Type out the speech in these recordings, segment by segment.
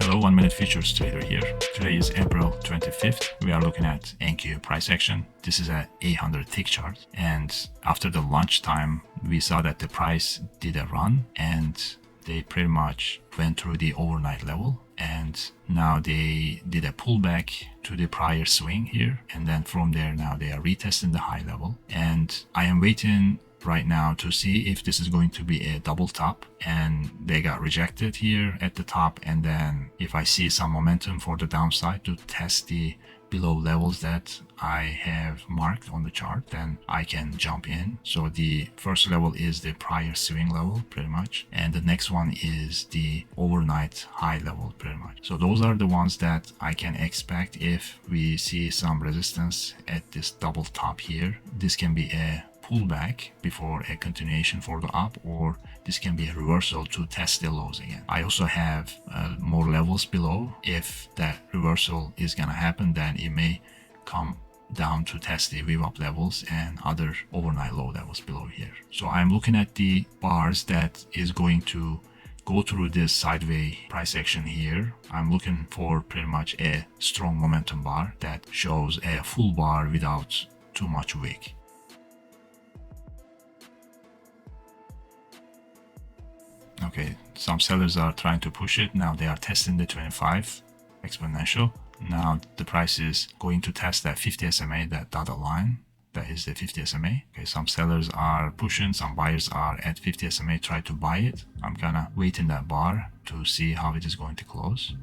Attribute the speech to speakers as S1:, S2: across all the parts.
S1: Hello, 1 Minute Futures Trader here. Today is April 25th. We are looking at NQ price action. This is a 800 tick chart. And after the lunchtime, we saw that the price did a run and they pretty much went through the overnight level. And now they did a pullback to the prior swing here. And then from there, now they are retesting the high level. And I am waiting right now to see if this is going to be a double top, and they got rejected here at the top. And then if I see some momentum for the downside to test the below levels that I have marked on the chart, then I can jump in. So the first level is the prior swing level pretty much, and the next one is the overnight high level pretty much. So those are the ones that I can expect if we see some resistance at this double top here. This can be a pullback before a continuation for the up, or this can be a reversal to test the lows again. I also have more levels below. If that reversal is gonna happen, then it may come down to test the VWAP levels and other overnight low levels below here. So I'm looking at the bars that is going to go through this sideways price action here. I'm looking for pretty much a strong momentum bar that shows a full bar without too much wick. Okay, some sellers are trying to push it. Now they are testing the 25 exponential. Now the price is going to test that 50 SMA, that dotted line. That is the 50 SMA. Okay, some sellers are pushing, some buyers are at 50 SMA, try to buy it. I'm gonna wait in that bar to see how it is going to close.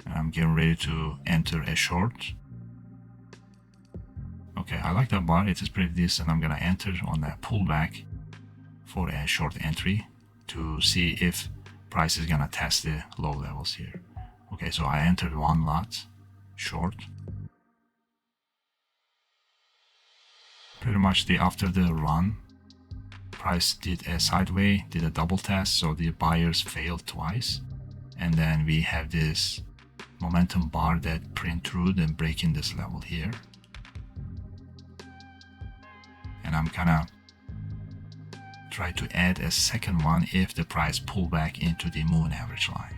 S1: And I'm getting ready to enter a short. Okay, I like that bar, it is pretty decent. I'm gonna enter on that pullback for a short entry to see if price is gonna test the low levels here. Okay, so I entered one lot short. Pretty much after the run, price did a sideways, did a double test, so the buyers failed twice. And then we have this momentum bar that print through and breaking this level here. And I'm gonna try to add a second one if the price pull back into the moving average line.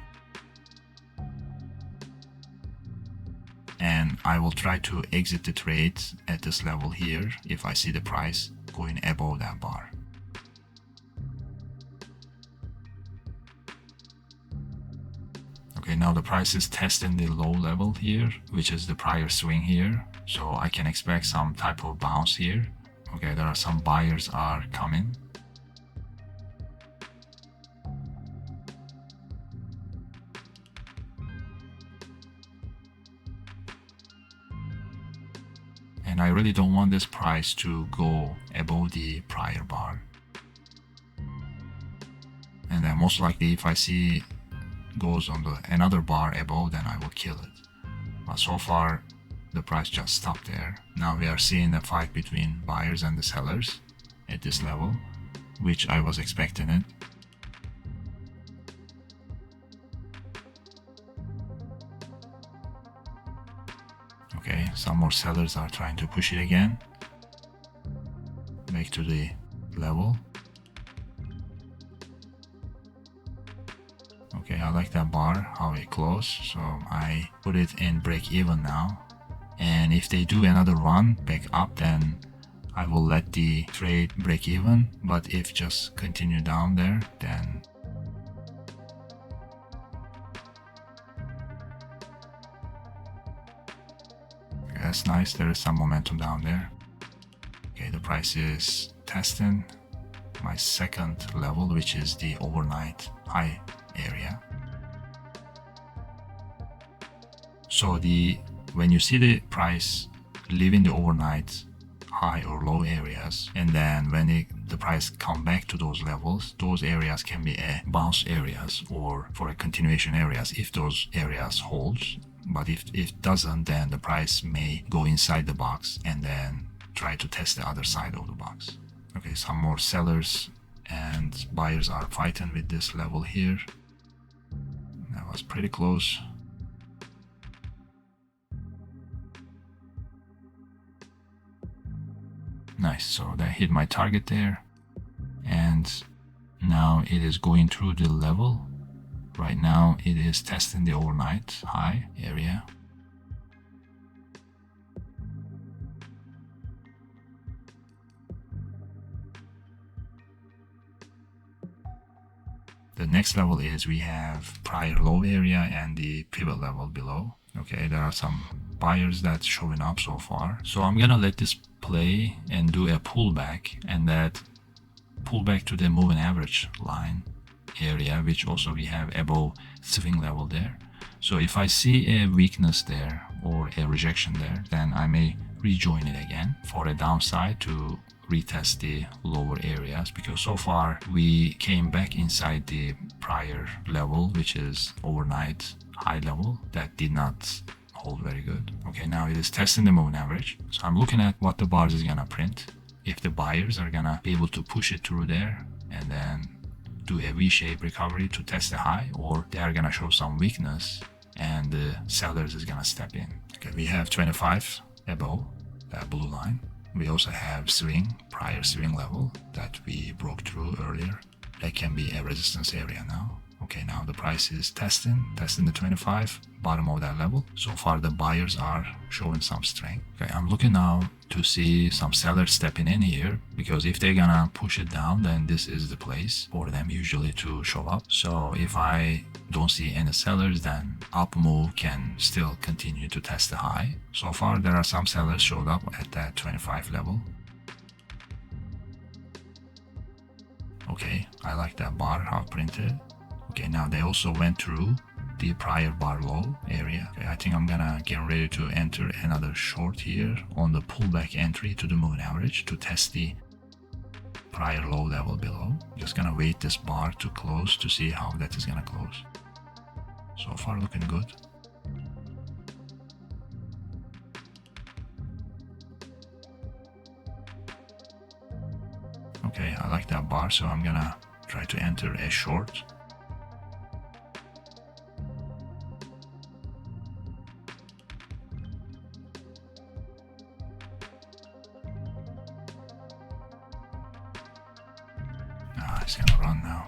S1: And I will try to exit the trade at this level here if I see the price going above that bar. Okay, now the price is testing the low level here, which is the prior swing here. So I can expect some type of bounce here. Okay, there are some buyers are coming. And I really don't want this price to go above the prior bar. And then most likely if I see goes on another bar above, then I will kill it. But so far the price just stopped there. Now we are seeing a fight between buyers and the sellers at this level, which I was expecting it. Okay, some more sellers are trying to push it again back to the level. Okay, I like that bar, how it closed, so I put it in break even now. And if they do another run back up, then I will let the trade break even. But if just continue down there, then that's nice, there is some momentum down there. Okay, the price is testing my second level, which is the overnight high area. So when you see the price leaving the overnight high or low areas, and then when the price come back to those levels, those areas can be a bounce areas or for a continuation areas if those areas holds. But if it doesn't, then the price may go inside the box and then try to test the other side of the box. Okay, some more sellers and buyers are fighting with this level here. That was pretty close. Nice, so that hit my target there. And now it is going through the level Right now it is testing the overnight high area. The next level is we have prior low area and the pivot level below. Okay, there are some buyers that's showing up so far. So I'm gonna let this play and do a pullback, and that pullback to the moving average line area, which also we have above swing level there. So if I see a weakness there or a rejection there, then I may rejoin it again for a downside to retest the lower areas, because so far we came back inside the prior level, which is overnight high level, that did not hold very good. Okay, now it is testing the moving average. So I'm looking at what the bars is gonna print. If the buyers are gonna be able to push it through there and then do a V-shaped recovery to test the high, or they are gonna show some weakness and the sellers is gonna step in. Okay, we have 25 above that blue line. We also have swing, prior swing level that we broke through earlier. That can be a resistance area now. Okay, now the price is testing the 25, bottom of that level. So far the buyers are showing some strength. Okay, I'm looking now to see some sellers stepping in here, because if they're gonna push it down, then this is the place for them usually to show up. So if I don't see any sellers, then up move can still continue to test the high. So far there are some sellers showed up at that 25 level. Okay, I like that bar, how printed. Okay, now they also went through the prior bar low area. Okay, I think I'm gonna get ready to enter another short here on the pullback entry to the moving average to test the prior low level below. Just gonna wait this bar to close to see how that is gonna close. So far looking good. Okay, I like that bar, so I'm gonna try to enter a short. It's gonna run now.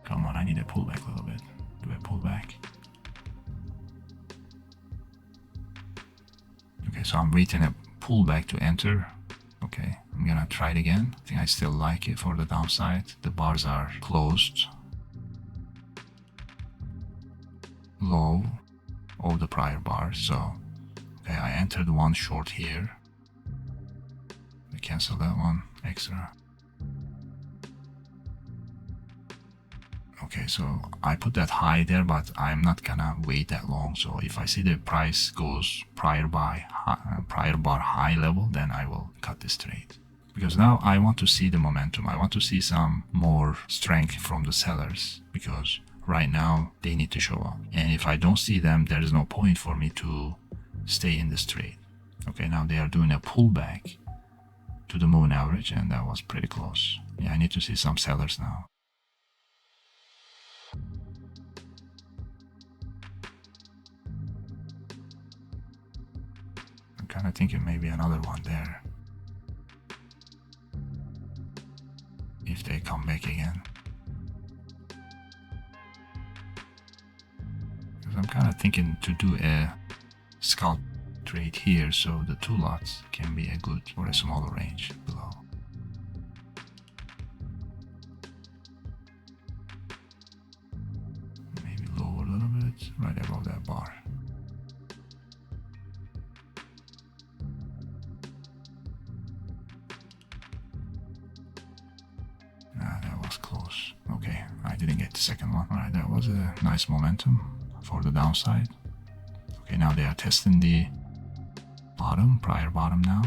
S1: Come on, I need a pullback a little bit. Do a pullback. Okay, so I'm waiting a pullback to enter. Okay, I'm gonna try it again. I think I still like it for the downside. The bars are closed. Low of the prior bar. So, okay, I entered one short here. I cancel that one extra. Okay, so I put that high there, but I'm not gonna wait that long. So if I see the price goes prior bar high level, then I will cut this trade. Because now I want to see the momentum. I want to see some more strength from the sellers, because right now they need to show up. And if I don't see them, there is no point for me to stay in this trade. Okay, now they are doing a pullback to the moving average, and that was pretty close. Yeah, I need to see some sellers now. I'm kind of thinking maybe another one there, if they come back again. Because I'm kind of thinking to do a scalp trade here, so the two lots can be a good for a smaller range below. Maybe lower a little bit, right above that bar. That was close. Okay, I didn't get the second one. Alright, that was a nice momentum for the downside. Okay, now they are testing the bottom, prior bottom now.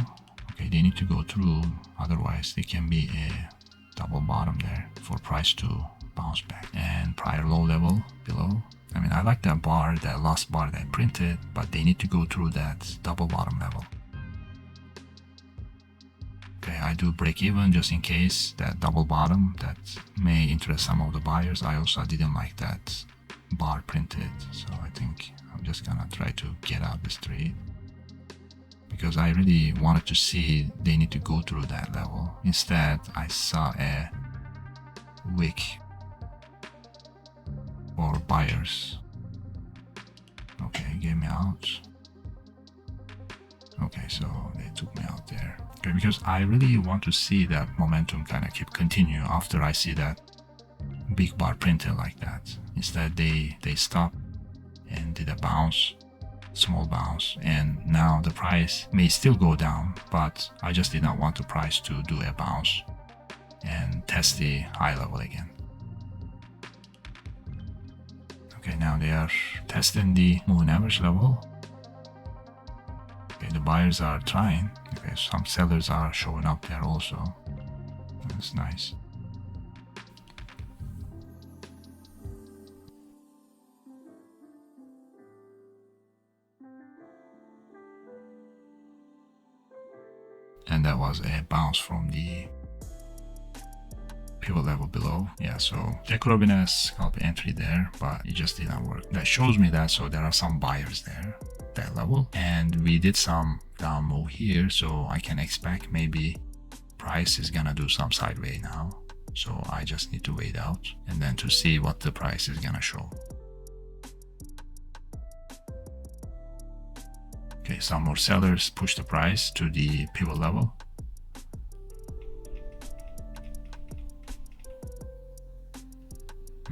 S1: Okay, they need to go through, otherwise there can be a double bottom there for price to bounce back. And prior low level below. I mean, I like that bar, that last bar that printed, but they need to go through that double bottom level. Okay, I do break even just in case that double bottom that may interest some of the buyers. I also didn't like that bar printed, so I think I'm just gonna try to get out this trade, because I really wanted to see they need to go through that level. Instead, I saw a wick buyers. Okay, get me out. Okay, so they took me out there. Okay, because I really want to see that momentum kind of keep continue after I see that big bar printed like that. Instead, they stopped and did a bounce, small bounce, and now the price may still go down, but I just did not want the price to do a bounce and test the high level again. Okay, now they are testing the moving average level. Okay, the buyers are trying. Okay, some sellers are showing up there also. That's nice. And that was a bounce from the pivot level below. Yeah, so there could have been a scalp entry there, but it just did not work. That shows me that, so there are some buyers there, that level. And we did some down move here, so I can expect maybe price is gonna do some sideways now. So I just need to wait out and then to see what the price is gonna show. Okay, some more sellers push the price to the pivot level.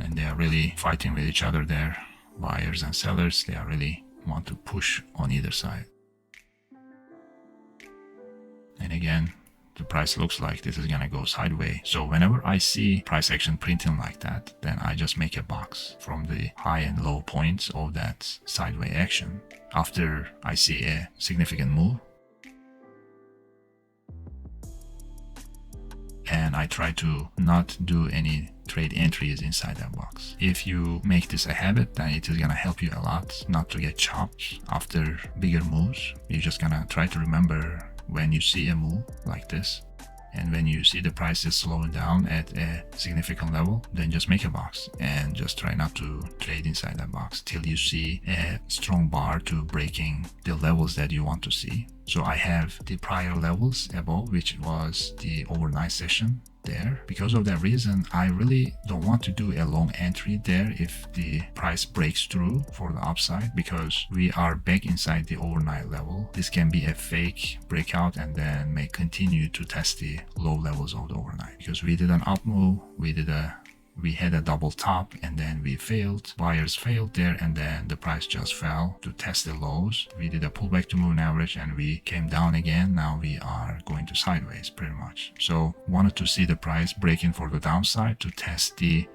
S1: And they are really fighting with each other there. Buyers and sellers, they are really want to push on either side. And again, the price looks like this is gonna go sideways. So whenever I see price action printing like that, then I just make a box from the high and low points of that sideways action. After I see a significant move, and I try to not do any trade entries inside that box. If you make this a habit, then it is gonna help you a lot not to get chopped after bigger moves. You're just gonna try to remember when you see a move like this, and when you see the prices slowing down at a significant level, then just make a box and just try not to trade inside that box till you see a strong bar to breaking the levels that you want to see. So I have the prior levels above, which was the overnight session there. Because of that reason, I really don't want to do a long entry there if the price breaks through for the upside, because we are back inside the overnight level. This can be a fake breakout and then may continue to test the low levels of the overnight, because we did an up move, we had a double top and then we failed. Buyers failed there and then the price just fell to test the lows. We did a pullback to moving average and we came down again. Now we are going to sideways pretty much. So wanted to see the price breaking for the downside to test the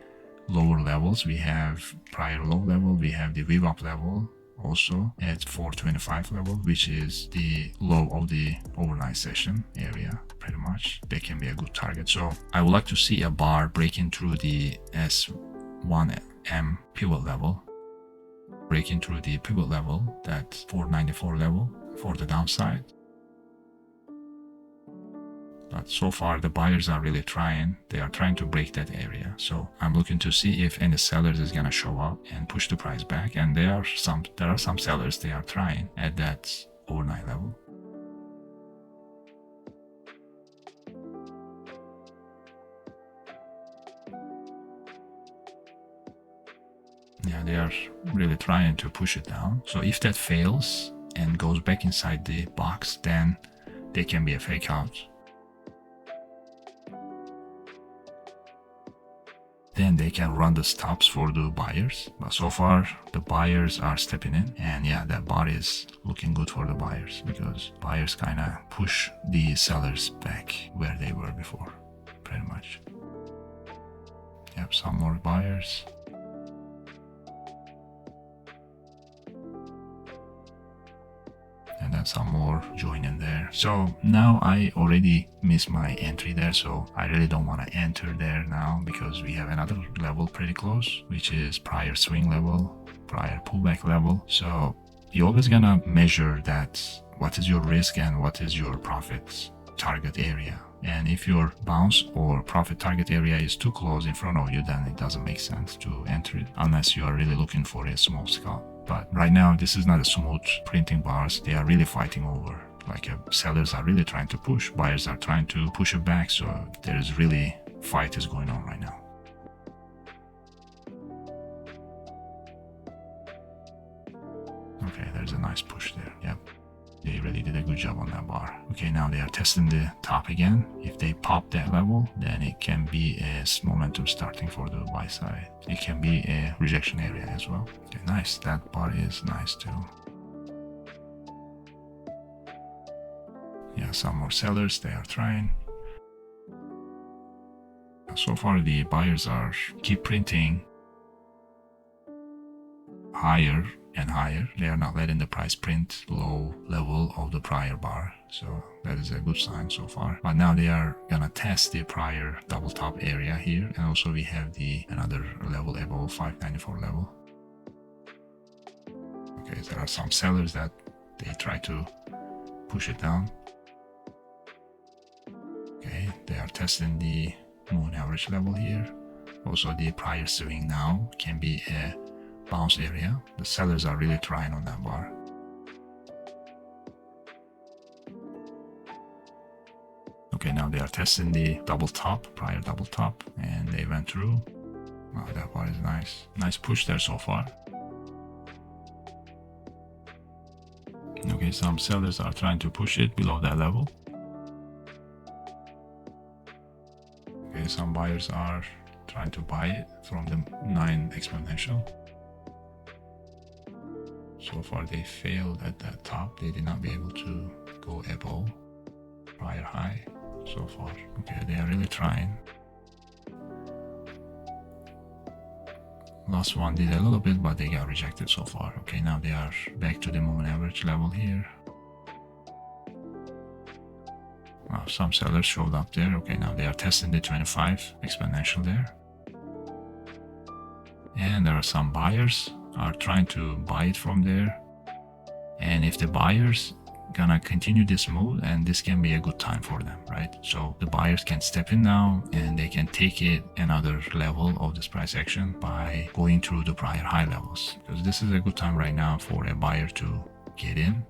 S1: lower levels. We have prior low level, we have the Vwap level also at 425 level, which is the low of the overnight session area pretty much. That can be a good target. So I would like to see a bar breaking through the S1M pivot level, breaking through the pivot level, that 494 level for the downside. But so far the buyers are really trying. They are trying to break that area. So I'm looking to see if any sellers is gonna show up and push the price back. And there are some sellers, they are trying at that overnight level. Yeah, they are really trying to push it down. So if that fails and goes back inside the box, then they can be a fake out. Then they can run the stops for the buyers. But so far, the buyers are stepping in. And yeah, that bar is looking good for the buyers, because buyers kind of push the sellers back where they were before, pretty much. Yep, some more buyers. And then some more joining there. So now I already missed my entry there, so I really don't want to enter there now, because we have another level pretty close, which is prior swing level, prior pullback level. So you're always gonna measure that, what is your risk and what is your profit target area. And if your bounce or profit target area is too close in front of you, then it doesn't make sense to enter it unless you are really looking for a small scalp. But right now, this is not a smooth printing bars. They are really fighting over. Like sellers are really trying to push. Buyers are trying to push it back. So there is really fight is going on right now. Okay, there's a nice push there. Yep. They really did a good job on that bar. Okay, now they are testing the top again. If they pop that level, then it can be a momentum starting for the buy side. It can be a rejection area as well. Okay, nice. That bar is nice too. Yeah, some more sellers, they are trying. So far the buyers are keep printing higher and higher. They are not letting the price print low level of the prior bar, so that is a good sign so far. But now they are gonna test the prior double top area here, and also we have the another level above 594 level. Okay, there are some sellers that they try to push it down. Okay, they are testing the moving average level here. Also the prior swing now can be a bounce area. The sellers are really trying on that bar. Okay, now they are testing the double top, prior double top, and they went through. Wow, that bar is nice. Nice push there so far. Okay, some sellers are trying to push it below that level. Okay, some buyers are trying to buy it from the 9 exponential. So far they failed at that top. They did not be able to go above prior high so far. Okay, they are really trying. Last one did a little bit, but they got rejected so far. Okay, now they are back to the moving average level here. Wow, some sellers showed up there. Okay, now they are testing the 25 exponential there. And there are some buyers are trying to buy it from there. And if the buyers gonna continue this move, and this can be a good time for them, right? So the buyers can step in now and they can take it another level of this price action by going through the prior high levels, because this is a good time right now for a buyer to get in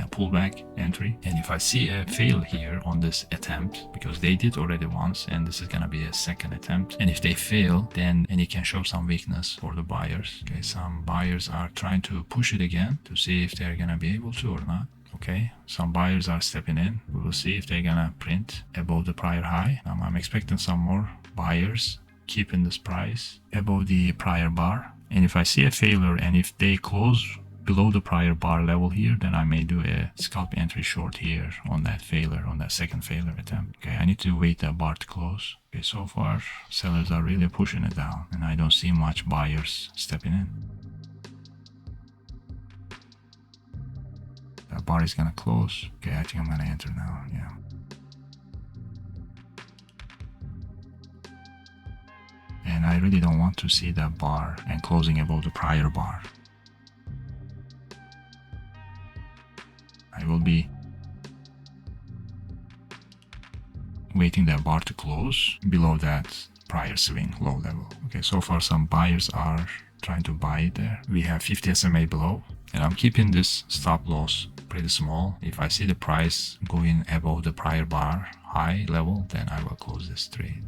S1: a pullback entry. And if I see a fail here on this attempt, because they did already once and this is gonna be a second attempt, and if they fail, then it can show some weakness for the buyers. Okay, some buyers are trying to push it again to see if they're gonna be able to or not. Okay, some buyers are stepping in. We will see if they're gonna print above the prior high. I'm expecting some more buyers keeping this price above the prior bar. And if I see a failure and if they close below the prior bar level here, then I may do a scalp entry short here on that failure, on that second failure attempt. Okay, I need to wait that bar to close. Okay, so far sellers are really pushing it down and I don't see much buyers stepping in. That bar is gonna close. Okay, I think I'm gonna enter now. Yeah. And I really don't want to see that bar and closing above the prior bar. I will be waiting that bar to close below that prior swing low level. Okay, so far some buyers are trying to buy it there. We have 50 SMA below, and I'm keeping this stop loss pretty small. If I see the price going above the prior bar high level, then I will close this trade.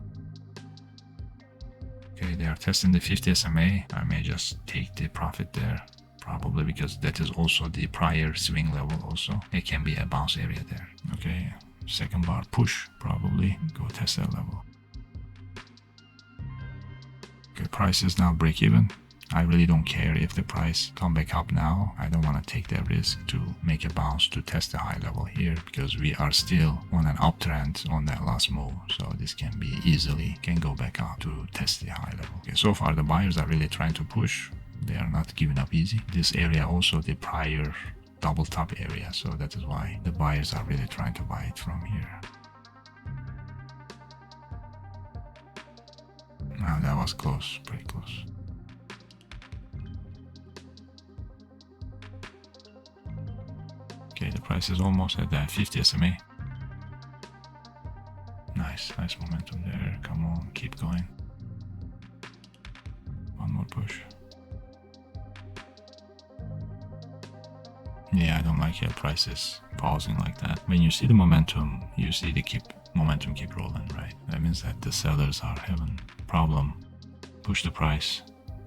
S1: Okay, they are testing the 50 SMA. I may just take the profit there, probably because that is also the prior swing level also. It can be a bounce area there. Okay, second bar push, probably go test that level. Okay, price is now break even. I really don't care if the price come back up now. I don't want to take that risk to make a bounce to test the high level here, because we are still on an uptrend on that last move. So this can be easily can go back up to test the high level. Okay, so far the buyers are really trying to push. They are not giving up easy. This area also the prior double top area. So that is why the buyers are really trying to buy it from here. Now that was close, pretty close. Okay, the price is almost at that 50 SMA. Nice momentum there. Come on, keep going. One more push. Yeah, I don't like how price is pausing like that. When you see the momentum, you see the momentum keep rolling, right? That means that the sellers are having problem push the price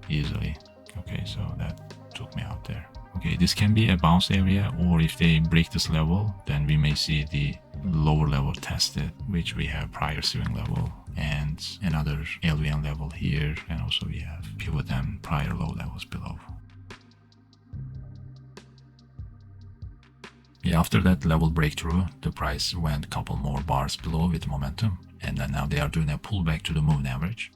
S1: easily. Okay, so that took me out there. Okay, this can be a bounce area, or if they break this level, then we may see the lower level tested, which we have prior swing level and another LVN level here, and also we have pivot and prior low levels below. Yeah, after that level breakthrough, the price went a couple more bars below with momentum, and then now they are doing a pullback to the moving average.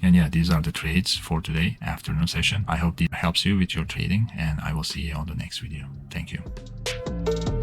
S1: And yeah, these are the trades for today afternoon session. I hope this helps you with your trading, and I will see you on the next video. Thank you.